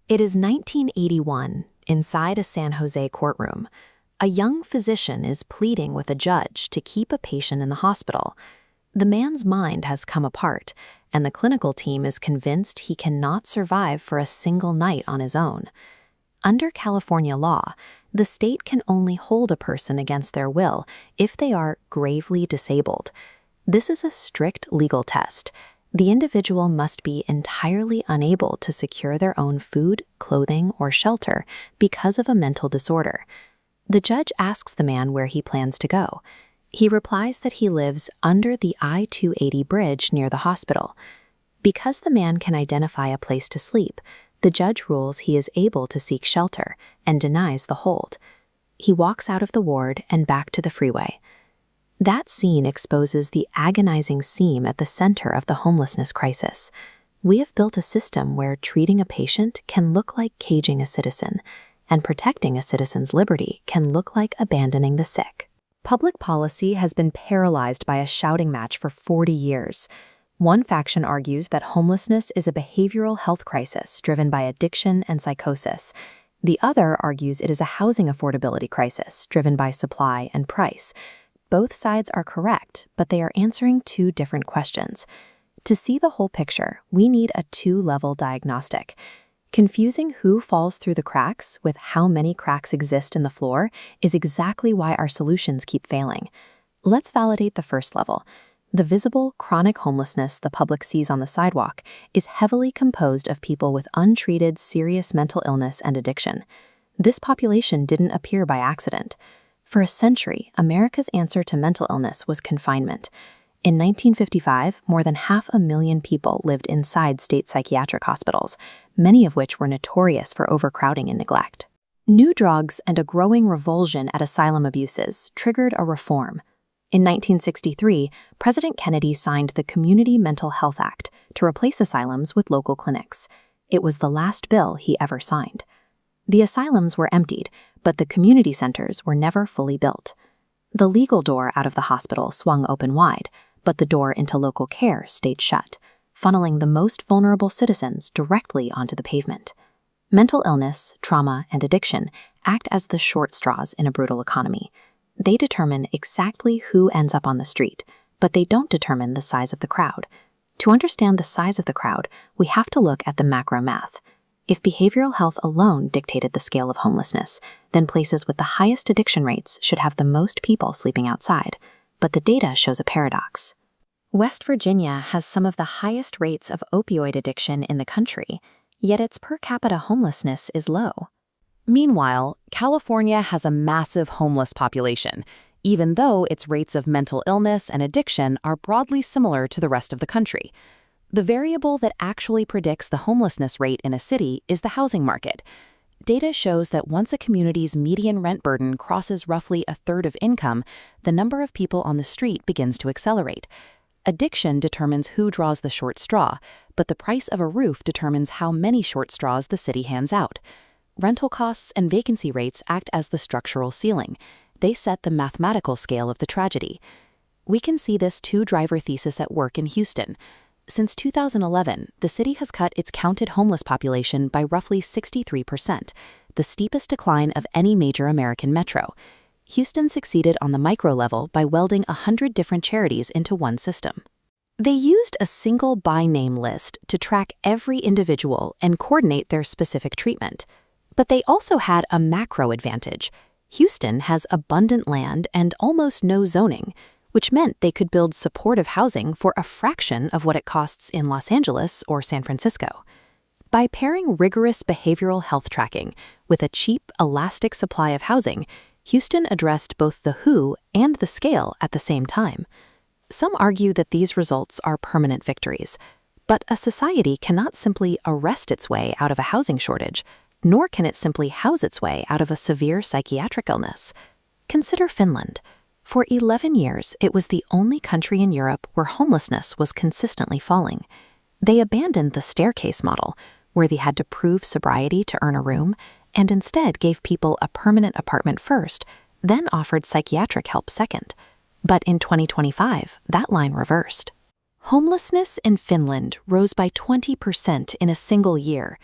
It is 1981, inside a San Jose courtroom. A young physician is pleading with a judge to keep a patient in the hospital. The man's mind has come apart, and the clinical team is convinced he cannot survive for a single night on his own. Under California law, the state can only hold a person against their will if they are gravely disabled. This is a strict legal test. The individual must be entirely unable to secure their own food, clothing, or shelter because of a mental disorder. The judge asks the man where he plans to go. He replies that he lives under the I-280 bridge near the hospital. Because the man can identify a place to sleep, the judge rules he is able to seek shelter and denies the hold. He walks out of the ward and back to the freeway. That scene exposes the agonizing seam at the center of the homelessness crisis. We have built a system where treating a patient can look like caging a citizen, and protecting a citizen's liberty can look like abandoning the sick. Public policy has been paralyzed by a shouting match for 40 years. One faction argues that homelessness is a behavioral health crisis driven by addiction and psychosis. The other argues it is a housing affordability crisis driven by supply and price. Both sides are correct, but they are answering two different questions. To see the whole picture, we need a two-level diagnostic. Confusing who falls through the cracks with how many cracks exist in the floor is exactly why our solutions keep failing. Let's validate the first level. The visible, chronic homelessness the public sees on the sidewalk is heavily composed of people with untreated, serious mental illness and addiction. This population didn't appear by accident. For a century, America's answer to mental illness was confinement. In 1955, more than 500,000 people lived inside state psychiatric hospitals, many of which were notorious for overcrowding and neglect. New drugs and a growing revulsion at asylum abuses triggered a reform. In 1963, President Kennedy signed the Community Mental Health Act to replace asylums with local clinics. It was the last bill he ever signed. The asylums were emptied, but the community centers were never fully built. The legal door out of the hospital swung open wide, but the door into local care stayed shut, funneling the most vulnerable citizens directly onto the pavement. Mental illness, trauma, and addiction act as the short straws in a brutal economy. They determine exactly who ends up on the street, but they don't determine the size of the crowd. To understand the size of the crowd, we have to look at the macro math. If behavioral health alone dictated the scale of homelessness, then places with the highest addiction rates should have the most people sleeping outside. But the data shows a paradox. West Virginia has some of the highest rates of opioid addiction in the country, yet its per capita homelessness is low. Meanwhile, California has a massive homeless population, even though its rates of mental illness and addiction are broadly similar to the rest of the country. The variable that actually predicts the homelessness rate in a city is the housing market. Data shows that once a community's median rent burden crosses roughly a third of income, the number of people on the street begins to accelerate. Addiction determines who draws the short straw, but the price of a roof determines how many short straws the city hands out. Rental costs and vacancy rates act as the structural ceiling. They set the mathematical scale of the tragedy. We can see this two-driver thesis at work in Houston. Since 2011, the city has cut its counted homeless population by roughly 63%, the steepest decline of any major American metro. Houston succeeded on the micro level by welding 100 different charities into one system. They used a single by-name list to track every individual and coordinate their specific treatment. But they also had a macro advantage. Houston has abundant land and almost no zoning, which meant they could build supportive housing for a fraction of what it costs in Los Angeles or San Francisco. By pairing rigorous behavioral health tracking with a cheap, elastic supply of housing, Houston addressed both the who and the scale at the same time. Some argue that these results are permanent victories, but a society cannot simply arrest its way out of a housing shortage, nor can it simply house its way out of a severe psychiatric illness. Consider Finland. For 11 years, it was the only country in Europe where homelessness was consistently falling. They abandoned the staircase model, where they had to prove sobriety to earn a room, and instead gave people a permanent apartment first, then offered psychiatric help second. But in 2025, that line reversed. Homelessness in Finland rose by 20% in a single year.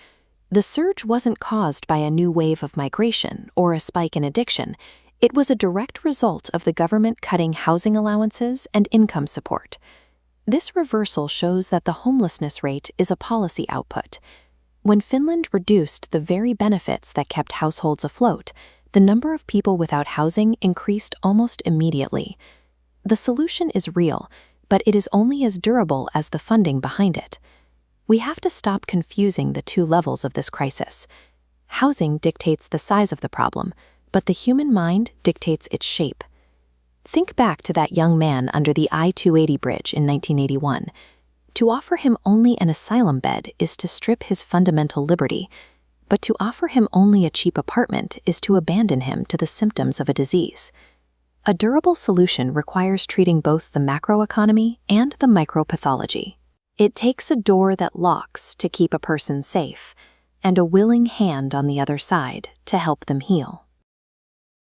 The surge wasn't caused by a new wave of migration or a spike in addiction. It was a direct result of the government cutting housing allowances and income support. This reversal shows that the homelessness rate is a policy output. When Finland reduced the very benefits that kept households afloat, the number of people without housing increased almost immediately. The solution is real, but it is only as durable as the funding behind it. We have to stop confusing the two levels of this crisis. Housing dictates the size of the problem, but the human mind dictates its shape. Think back to that young man under the I-280 bridge in 1981. To offer him only an asylum bed is to strip his fundamental liberty, but to offer him only a cheap apartment is to abandon him to the symptoms of a disease. A durable solution requires treating both the macroeconomy and the micropathology. It takes a door that locks to keep a person safe, and a willing hand on the other side to help them heal.